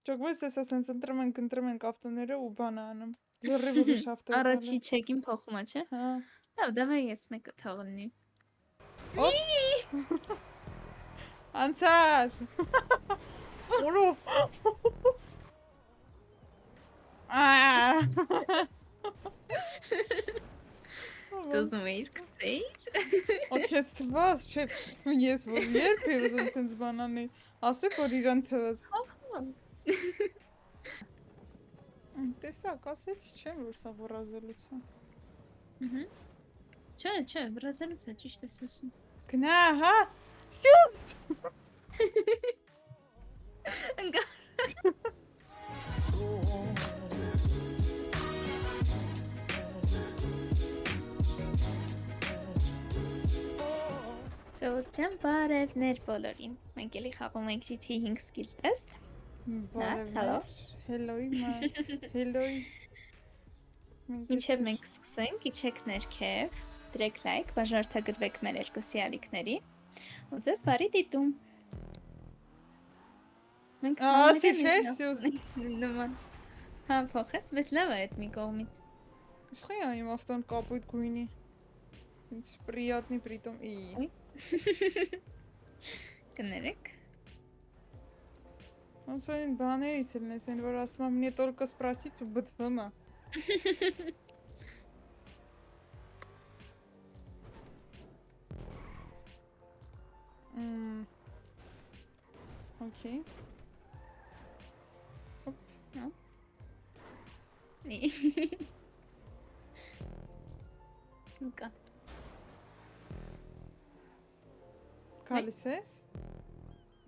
Ճոգվես ես ասենց ընտրում ենք ավտոները ու բանը անում։ Լրիվ ուրիշ ավտո է Առաջի գալու։ չեկին փոխում է, չէ։ Հա։ Լավ, давай ես մեկը թողնի։ Ոպ։ Անցար։ Որո։ Դուզում էիր գցեիր։ Օքեզ թվաց, չէ, ես որ երբ է ուզում տենց բանանի, ասեք որ իրան թվաց։ Տեսակ, ասեց չեմ, որ սա վռազելուց է։ Չէ, վրազելուց է, ճիշտ ես ասում։ Գնա, հա, սյութ։ Ընկա։ Ժողովրդյան բարևներ բոլորին։ Մենք էլի խաղում ենք GTA 5 skill test։ Բարևներ։ Հելոյ։ Մինչև մենք սկսենք, իջեք ներքև, դրեք լայք, բաժանորդագրվեք մեր երկուսի ալիքների ու ձեզ բարի դիտում։ Մենք ասի չէ, սյուս։ նման։ Հա, փոխեց, բայց լավ է այդ մի կողմից։ Իշխի իմ ավտոն կապույտ գույնի։ Ինչ приятный притом и. Կներեք։ Ոնց որ այն բաներից էլ նես են, որ ասում եմ, мне только спросить ու բդվում է։ Okay. Հոպ, Հա։ Նկա։ Գալիս ես։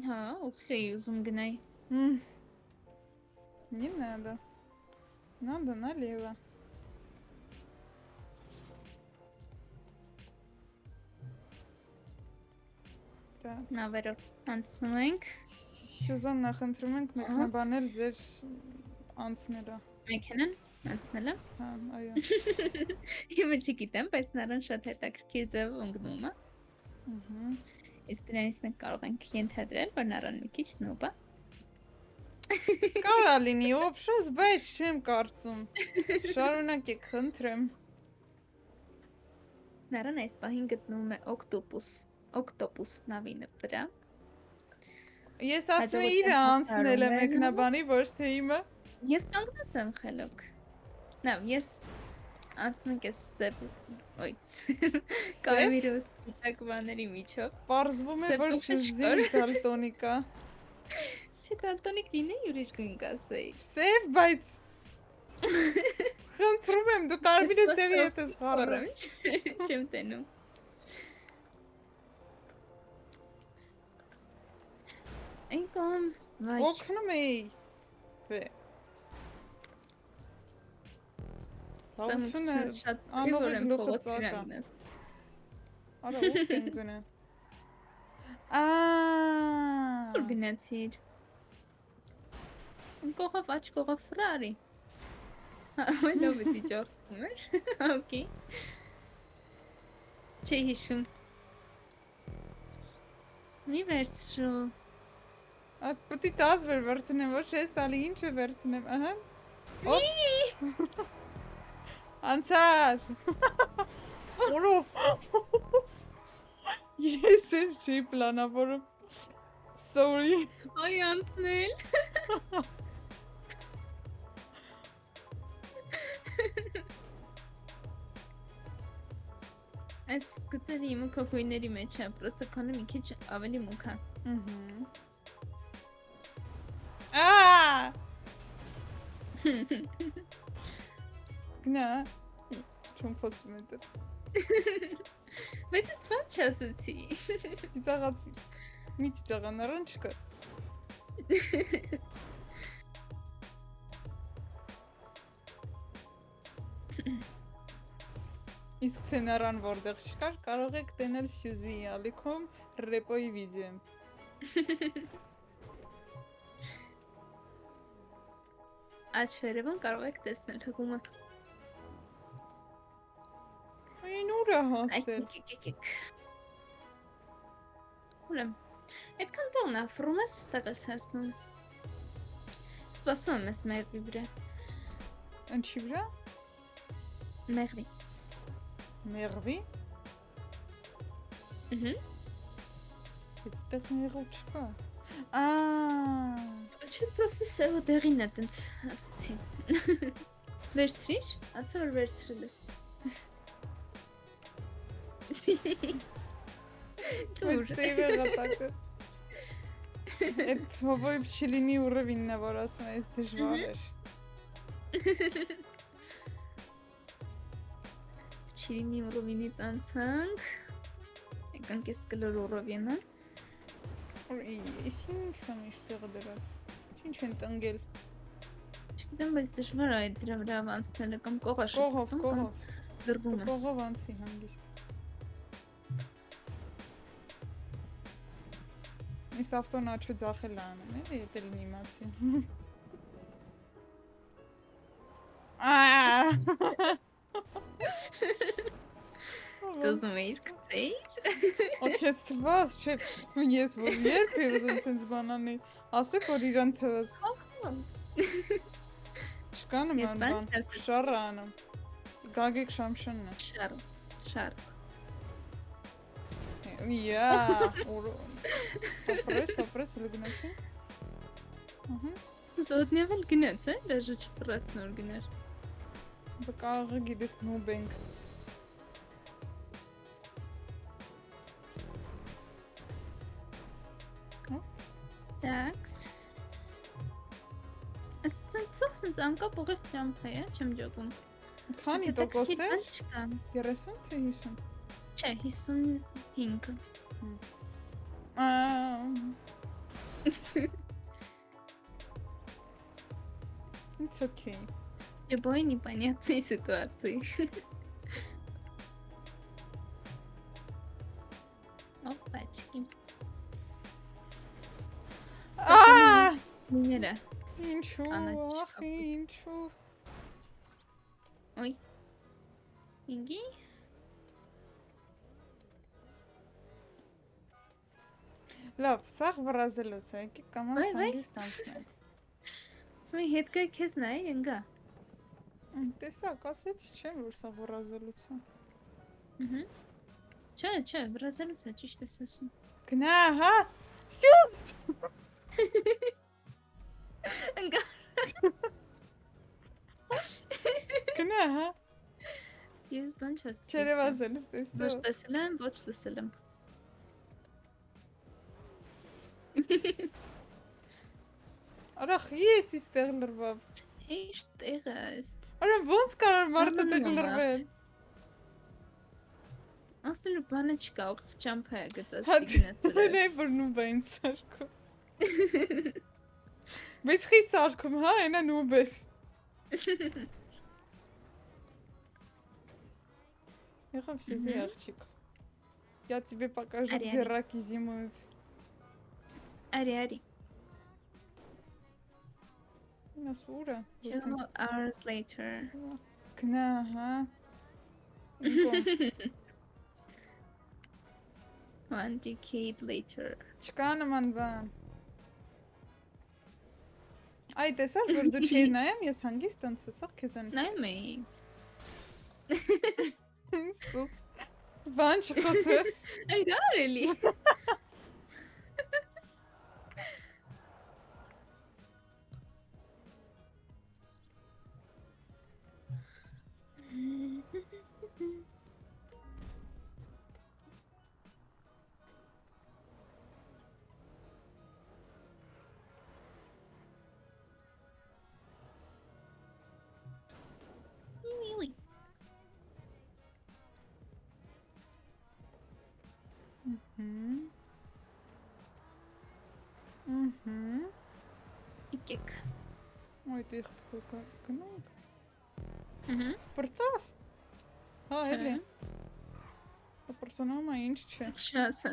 Հա, ուղղի ուզում գնայի։ Не надо. Надо налево. Да. Նավերով անցնում ենք։ Սյուզան նախընտրում ենք մեկնաբանել ձեր անցները։ Մեքենան անցնելը։ Հա, այո։ Հիմա չգիտեմ, բայց նրան շատ հետաքրքիր ձև ընկնում է։ Իսկ դրանից մենք կարող ենք ենթադրել, որ նրան մի քիչ նուբ է։ Կարա լինի, օբշոց, բայց չեմ կարծում։ Շարունակեք, խնդրեմ։ Նրան այս պահին գտնվում է օկտոպուս նավի վրա։ Ես ասում եմ իրը անցնել է մեկնաբանի, ոչ թե իմը։ Ես կանգնած եմ խելոք։ Լավ, ես ասում եմ ես կարմիրու սպիտակ բաների միջով։ Պարզվում է, որ սյուզին դալտոնիկ է։ Չէ, դալտոնիկ լինեի ուրիշ գույն կասեի։ Սև, բայց խնդրում եմ, դու կարմիրը սևի հետ ես խառնում։ Չեմ տենում։ Այն կողմ, վայ։ Օգնում էի։ Վե։ Լավությունը անողի գլուխը ծակա։ Արա, ով են գնա։ Որ գնացիր։ Կողով աչ կողով Ֆրարի։ Այ լավ է դիջորտում էր։ Okay։ Չի հիշում։ Մի վերցրու։ Պետք է 10 վերցնեմ, ոչ 6 տալի, ինչ է վերցնեմ, ահա։ Անցար։ Որո։ Ես ինձ չի պլանավորում։ Sorry։ Այ անցնել։ Այս գծերը իմը քո գույների մեջ է, պրոստը քոնը մի քիչ ավելի մուք է։ Գնա։ Չեմ խոսում է դա։ Բայց ես բան չասացի։ Ծիծաղացի։ Մի ծիծաղան առան չկա։ Իսկ թե նրան որտեղ չկար, կարող եք տենել Սյուզի ալիքում ռեպոյի վիդեոյում։ Աչ վերևում կարող եք տեսնել թողումը։ Այն ուր է հասել։ Ուրեմ, այդքան տողն افրում ես, ստեղ ես հասնում։ Սպասում եմ ես մեղվի վրա։ Ինչի վրա։ Մեղվի։ Մեղվի։ Բայց դեռ մեղու չկա։ Չէ, պրոստը սևը դեղին է տենց ասցի։ Վերցրիր, ասա որ վերցրել ես։ Դուր։ Սեյվը գտակը։ Այդ հովոյ փչիլինի ուռևինն է, որ ասում ես դժվար էր։ Չիրիմի ուռովինից անցանք։ Եկանք ես կլոր ուռովինը։ Ես ինչ եմ իշտեղ դրել։ Ինչ են տնգել։ Չգիտեմ, բայց դժվար է այդ դրա վրա անցնելը կամ կողա շփոթում կամ գրվում ես։ Կողով անցի հանգիստ։ Ես ավտոն աչու ձախել անում, էլի էդ էլ նիմացի։ Դուզում էիր կծեիր։ Օքես թվաց, չէ, ես որ երբ է ուզում տենց բանանի, ասեք որ իրան թվաց։ Չկան Ես ման բան բան, չասեցի։ շարը անում։ Գագիկ շամշնն է։ Շար։ Յա, սոպրես լգնացի։ Զոտնև էլ գնաց, է, դաժը չպրած նոր գներ։ Բկաղը գիտես նուբ ենք։ Տաքս։ Սենց անկապ ուղիղ ճամփ է, չեմ ջոկում։ Քանի տոկոս է։ Չկա։ 30 թե 50։ Չէ, 55։ It's okay. Любой непонятной ситуации. Опачки. Նիները։ Ինչու, Կանաչ ախ, ինչու։ Ոյ։ Ինգի։ Լավ, սաղ վրազելուց է, եկի կամանց Վայ, վայ։ հանգիստ անցնենք։ Սմի հետ գայ քեզ նայ, ընգա։ Տեսակ, ասեց չեմ, որ սաղ վրազելուց է։ Չէ, վրազելուց է, ճիշտ ես ասում։ Գնա, հա, սյութ։ Ընգա։ Գնա, հա, Ես բան չասեցի։ չերևազելուց Ոչ տեստո։ տեսել եմ, ոչ լսել եմ։ Արախ, ես իստեղ լրվավ։ Ինչ տեղ ես։ Արա, ոնց կարար մարդը տեղ Ստանում եմ լրվել։ Ասելու բանը չկա, ուղիղ ճամփա է գծած Հա, գնաց վրա։ դե որ նուբ է ինձ սարկում։ Բայց խի սարկում, հա, ենա նուբ ես։ Ехав все ягчик. Я тебе покажу, Ари, где ари. раки зимуют. Արի։ Насура. 2 hours later. Кна, ага. 1 decade later. Չկանը մանվան։ Այ տեսավ, որ դու չի նայեմ, ես հանգիստ անցսող քեզ անց։ Նայում էի։ Սուս։ Բան չխոսես։ Անգարելի։ Իկեք։ Ոյ դիխ կնոնք։ Ահա։ Պրծավ։ Հա, էլի։ Պրծանոմա ինչ չէ։ Չասա։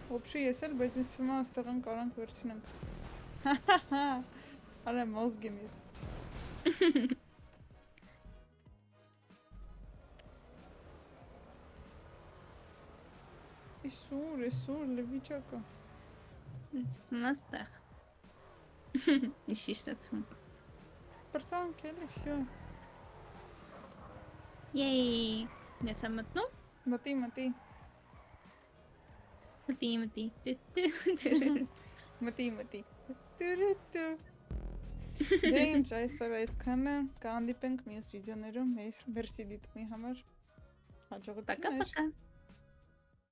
Вообще ես էլ, բայց ինձ թվում է աստեղան կարանք վերցնենք։ Արա մոզգեմ ես։ Իսուր, լվիճակը։ Ինձ թվում է ստեղ։ Ինչ ճիշտ է թվում։ Պրծանք էլի, всё։ Եյ, ես եմ մտնում։ Մտի։ Մտի։ Մտի։ Տուրուտու։ Դե ինչ այսօր այսքանը, կհանդիպենք մյուս վիդեոներում, մեր վերսի դիտումի համար։ Հաջողություններ։ Пока-пока։